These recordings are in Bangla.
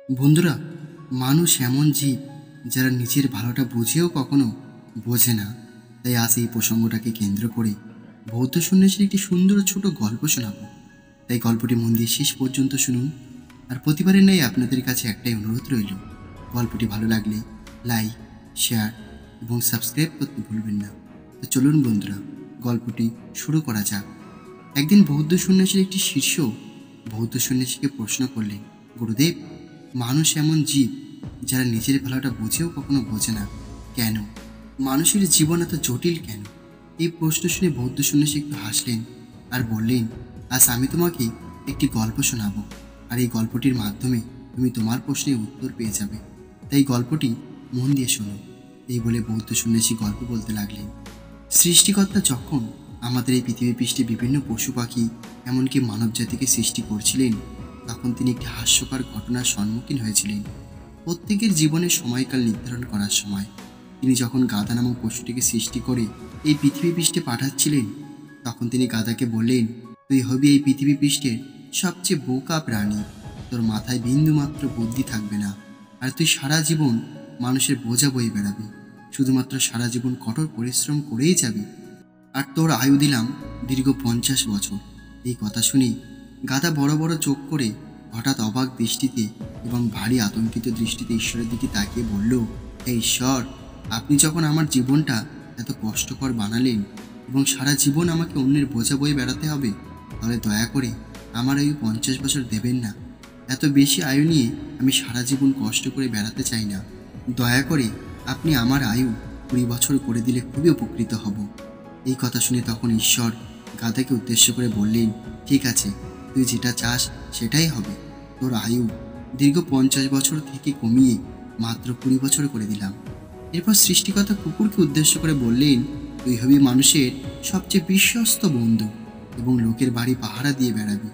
বন্ধুরা, মানুষ এমন জীব যারা নিজের ভালোটা বুঝেও কখনো বোঝে না। তাই আজ এই প্রসঙ্গটাকে কেন্দ্র করে বৌদ্ধ সন্ন্যাসীর একটি সুন্দর ছোট গল্প শোনাবো। তাই গল্পটি মন দিয়ে শেষ পর্যন্ত শুনুন। আর প্রতিবারের ন্যায় আপনাদের কাছে একটাই অনুরোধ রইল, গল্পটি ভালো লাগলে লাইক, শেয়ার এবং সাবস্ক্রাইব করতে ভুলবেন না। তো চলুন বন্ধুরা, গল্পটি শুরু করা যাক। একদিন বৌদ্ধ সন্ন্যাসীর একটি শিষ্য বৌদ্ধ সন্ন্যাসীকে প্রশ্ন করলেন, গুরুদেব, মানুষ এমন জীব যারা নিজের ভালোটা বুঝেও কখনো বোঝে না, কেন? মানুষের জীবন এত জটিল কেন? এই প্রশ্ন শুনে বৌদ্ধ সন্ন্যাসী একটু হাসলেন আর বললেন, আজ আমি তোমাকে একটি গল্প শোনাবো, আর এই গল্পটির মাধ্যমে তুমি তোমার প্রশ্নের উত্তর পেয়ে যাবে। তাই গল্পটি মন দিয়ে শোনো। এই বলে বৌদ্ধ সন্ন্যাসী গল্প বলতে লাগলেন। সৃষ্টিকর্তা যখন আমাদের এই পৃথিবী পৃষ্ঠে বিভিন্ন পশু পাখি এমনকি মানব জাতিকে সৃষ্টি করছিলেন, তখন তিনি একটি হাস্যকর ঘটনার সম্মুখীন হয়েছিলেন। প্রত্যেকের জীবনের সময়কাল নির্ধারণ করার সময় তিনি যখন গাধা নামক পশুটিকে সৃষ্টি করে এই পৃথিবী পৃষ্ঠে পাঠাচ্ছিলেন, তখন তিনি গাধাকে বললেন, তুই হবি এই পৃথিবী পৃষ্ঠের সবচেয়ে বোকা প্রাণী। তোর মাথায় বিন্দুমাত্র বুদ্ধি থাকবে না, আর তুই সারা জীবন মানুষের বোঝা বয়ে বেড়াবি, শুধুমাত্র সারা জীবন কঠোর পরিশ্রম করেই যাবি, আর তোর আয়ু দিলাম দীর্ঘ 50 বছর। এই কথা শুনে গাধা বড় বড় চোখ করে হঠাৎ অবাক দৃষ্টিতে এবং ভারী আতঙ্কিত দৃষ্টিতে ঈশ্বরের দিকে তাকিয়ে বলল, হে ঈশ্বর, আপনি যখন আমার জীবনটা এত কষ্টকর বানালেন এবং সারা জীবন আমাকে অন্যের বোঝা বয়ে বেড়াতে হবে, তাহলে দয়া করে আমার আয়ু 50 বছর দেবেন না। এত বেশি আয়ু নিয়ে আমি সারা জীবন কষ্ট করে বেড়াতে চাই না। দয়া করে আপনি আমার আয়ু 20 বছর করে দিলে খুবই উপকৃত হব। এই কথা শুনে তখন ঈশ্বর গাধাকে উদ্দেশ্য করে বললেন, ঠিক আছে, তুই যেটা চাস সেটাই হবে। তোর আয়ু দীর্ঘ 50 বছর থেকে কমিয়ে মাত্র 20 বছর করে দিলাম। এরপর সৃষ্টিকর্তা কুকুরকে উদ্দেশ্য করে বললেন, তুই হবি মানুষের সবচেয়ে বিশ্বস্ত বন্ধু এবং লোকের বাড়ি পাহারা দিয়ে বেড়াবি,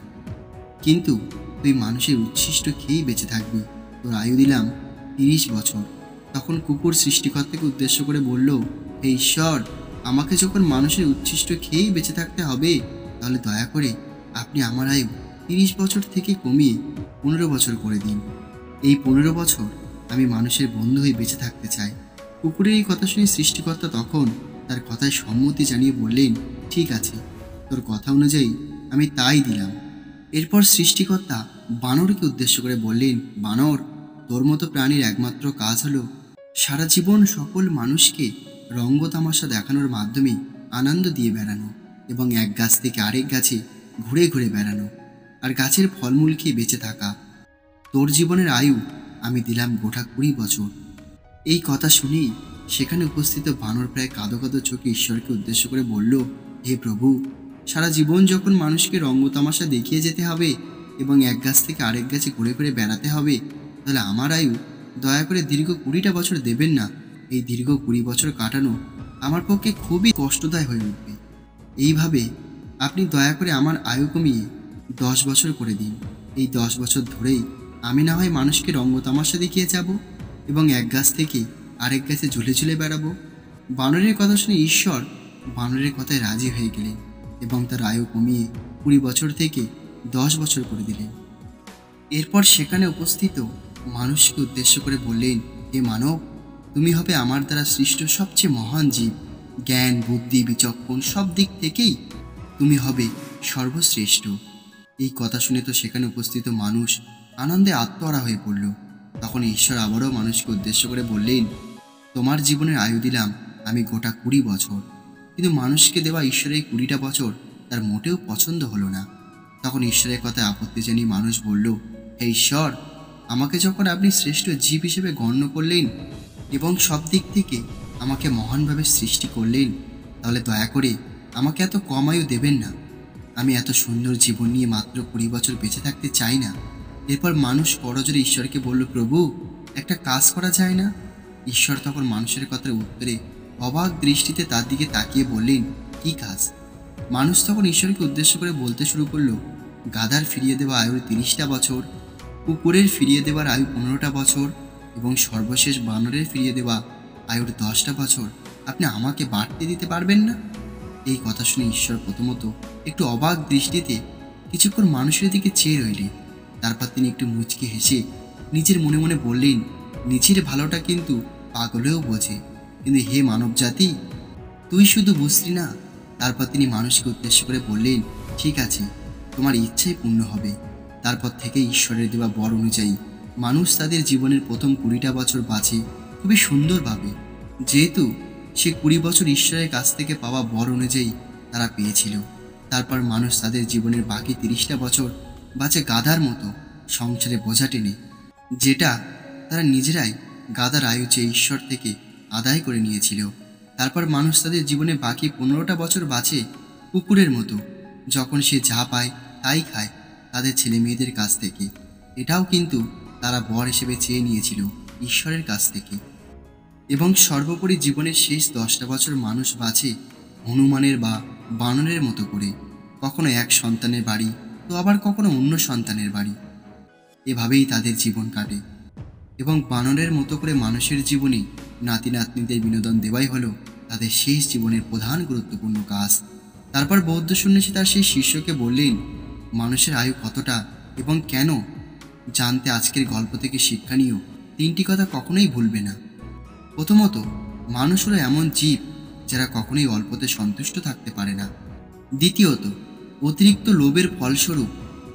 কিন্তু তুই মানুষের উচ্ছিষ্ট খেয়েই বেঁচে থাকবি। তোর আয়ু দিলাম 30 বছর। তখন কুকুর সৃষ্টিকর্তাকে উদ্দেশ্য করে বলল, হে ঈশ্বর, আমাকে যখন মানুষের উচ্ছিষ্ট খেয়েই বেঁচে থাকতে হবে, তাহলে দয়া করে আপনি আমার আয়ু 30 বছর থেকে কমিয়ে 15 বছর করে দিন। এই 15 বছর আমি মানুষের বন্ধু হয়ে বেঁচে থাকতে চাই। কুকুরের এই কথা শুনে সৃষ্টিকর্তা তখন তার কথায় সম্মতি জানিয়ে বললেন, ঠিক আছে, তোর কথা অনুযায়ী আমি তাই দিলাম। এরপর সৃষ্টিকর্তা বানরকে উদ্দেশ্য করে বললেন, বানর, তোর মতো প্রাণীর একমাত্র কাজ হলো সারা জীবন সকল মানুষকে রঙ্গ তামাশা দেখানোর মাধ্যমে আনন্দ দিয়ে বেড়ানো এবং এক গাছ থেকে আরেক গাছে ঘুরে ঘুরে বেড়ানো আর গাছের ফলমূল খেয়ে বেঁচে থাকা। তোর জীবনের আয়ু আমি দিলাম গোটা 20 বছর। এই কথা শুনেই সেখানে উপস্থিত বানর প্রায় কাঁদো কাঁদো চোখে ঈশ্বরকে উদ্দেশ্য করে বলল, হে প্রভু, সারা জীবন যখন মানুষকে রঙ্গ তামাশা দেখিয়ে যেতে হবে এবং এক গাছ থেকে আরেক গাছে ঘুরে ঘুরে বেড়াতে হবে, তাহলে আমার আয়ু দয়া করে দীর্ঘ 20টা বছর দেবেন না। এই দীর্ঘ 20 বছর কাটানো আমার পক্ষে খুবই কষ্টদায় হয়ে উঠবে। এইভাবে আপনি দয়া করে আমার আয়ু কমিয়ে 10 বছর করে দিন। এই 10 বছর ধরেই আমি না হয় মানুষকে রঙ্গ তামাশা দেখিয়ে যাব এবং এক গাছ থেকে আরেক গাছে ঝুলে ঝুলে বেড়াবো। বানরের কথা শুনে ঈশ্বর বানরের কথায় রাজি হয়ে গেলেন এবং তার আয়ু কমিয়ে 20 বছর থেকে 10 বছর করে দিলেন। এরপর সেখানে উপস্থিত মানুষকে উদ্দেশ্য করে বললেন, হে মানব, তুমি হবে আমার দ্বারা সৃষ্ট সবচেয়ে মহান জীব। জ্ঞান, বুদ্ধি, বিচক্ষণ সব দিক থেকেই তুমি হবে সর্বশ্রেষ্ঠ। এই কথা শুনে তো সেখানে উপস্থিত মানুষ আনন্দে আত্মহারা হয়ে পড়ল। তখন ঈশ্বর আবারও মানুষকে উদ্দেশ্য করে বললেন, তোমার জীবনের আয়ু দিলাম আমি গোটা 20 বছর। কিন্তু মানুষকে দেওয়া ঈশ্বরের 20টা বছর তার মোটেও পছন্দ হলো না। তখন ঈশ্বরের কথায় আপত্তি জানিয়ে মানুষ বলল, হে ঈশ্বর, আমাকে যখন আপনি শ্রেষ্ঠ জীব হিসেবে গণ্য করলেন এবং সব দিক থেকে আমাকে মহানভাবে সৃষ্টি করলেন, তাহলে দয়া করে আমাকে এত কম আয়ু দেবেন না। আমি এত সুন্দর জীবন নিয়ে মাত্র 20 বছর বেঁচে থাকতে চাই না। এরপর মানুষ করজোরে ঈশ্বরকে বলল, প্রভু, একটা কাজ করা যায় না? ঈশ্বর তখন মানুষের কথার উত্তরে অবাক দৃষ্টিতে তার দিকে তাকিয়ে বললেন, কি কাজ? মানুষ তখন ঈশ্বরকে উদ্দেশ্য করে বলতে শুরু করলো, গাধার ফিরিয়ে দেওয়া আয়ুর 30টা বছর, কুকুরের ফিরিয়ে দেওয়ার আয়ু 15টা বছর এবং সর্বশেষ বানরের ফিরিয়ে দেওয়া আয়ুর 10টা বছর আপনি আমাকে বাড়তে দিতে পারবেন না? এই কথা শুনে ঈশ্বর প্রথমত একটু অবাক দৃষ্টিতে কিছুক্ষণ মানুষের দিকে চেয়ে রইলেন। তারপর তিনি একটু মুচকি হেসে নিজের মনে মনে বললেন, নিজের ভালোটা কিন্তু পাগলেও বোঝে, কিন্তু হে মানব জাতি, তুই শুধু বুঝলি না। তারপর তিনি মানুষকে উদ্দেশ্য করে বললেন, ঠিক আছে, তোমার ইচ্ছাই পূর্ণ হবে। তারপর থেকে ঈশ্বরের দেওয়া বর অনুযায়ী মানুষ তাদের জীবনের প্রথম 20টা বছর বাঁচে খুবই সুন্দরভাবে, যেহেতু সে 20 বছর ঈশ্বরের কাছ থেকে পাওয়া বর অনুযায়ী তারা পেয়েছিল। তারপর মানুষ তাদের জীবনের বাকি 30টা বছর বাঁচে গাধার মতো সংসারে বোঝা টেনে, যেটা তারা নিজেরাই গাধার আয়ু চেয়ে ঈশ্বর থেকে আদায় করে নিয়েছিল। তারপর মানুষ তাদের জীবনে বাকি 15টা বছর বাঁচে কুকুরের মতো, যখন সে যা পায় তাই খায় তাদের ছেলে মেয়েদের কাছ থেকে। এটাও কিন্তু তারা বর হিসেবে চেয়ে নিয়েছিল ঈশ্বরের কাছ থেকে। এবং সর্বোপরি জীবনের শেষ 10টা বছর মানুষ বাঁচে হনুমানের বা বানরের মতো করে, কখনো এক সন্তানের বাড়ি, তো আবার কখনো অন্য সন্তানের বাড়ি। এভাবেই তাদের জীবন কাটে। এবং বানরের মতো করে মানুষের জীবনে নাতি নাতনিদের বিনোদন দেওয়াই হলো তাদের শেষ জীবনের প্রধান গুরুত্বপূর্ণ কাজ। তারপর বৌদ্ধ সন্ন্যাসী তার সেই শিষ্যকে বললেন, মানুষের আয়ু কতটা এবং কেন জানতে আজকের গল্প থেকে শিক্ষা নিয়েও 3টি কথা কখনোই ভুলবে না। প্রথমত, মানুষ হলো এমন জীব যারা কখনোই অল্পতে সন্তুষ্ট থাকতে পারে না। দ্বিতীয়ত, অতিরিক্ত লোভের ফলস্বরূপ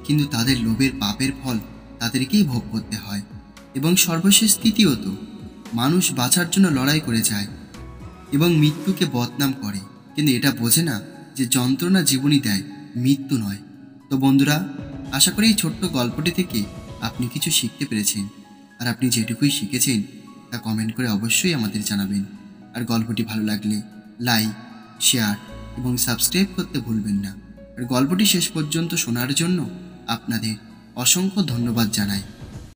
কিন্তু তাদের লোভের পাপের ফল তাদেরকেই ভোগ করতে হয়। এবং সর্বশেষ তৃতীয়ত, মানুষ বাঁচার জন্য লড়াই করে যায় এবং মৃত্যুকে বদনাম করে, কিন্তু এটা বোঝে না যে যন্ত্রণা জীবনই দেয়, মৃত্যু নয়। তো বন্ধুরা, আশা করি এই ছোট্ট গল্পটি থেকে আপনি কিছু শিখতে পেরেছেন। আর আপনি যেটুকুই শিখেছেন তা কমেন্ট করে অবশ্যই আমাদের জানাবেন। আর গল্পটি ভালো লাগলে লাইক, শেয়ার এবং সাবস্ক্রাইব করতে ভুলবেন না। আর গল্পটি শেষ পর্যন্ত শোনার জন্য আপনাদের অসংখ্য ধন্যবাদ জানাই।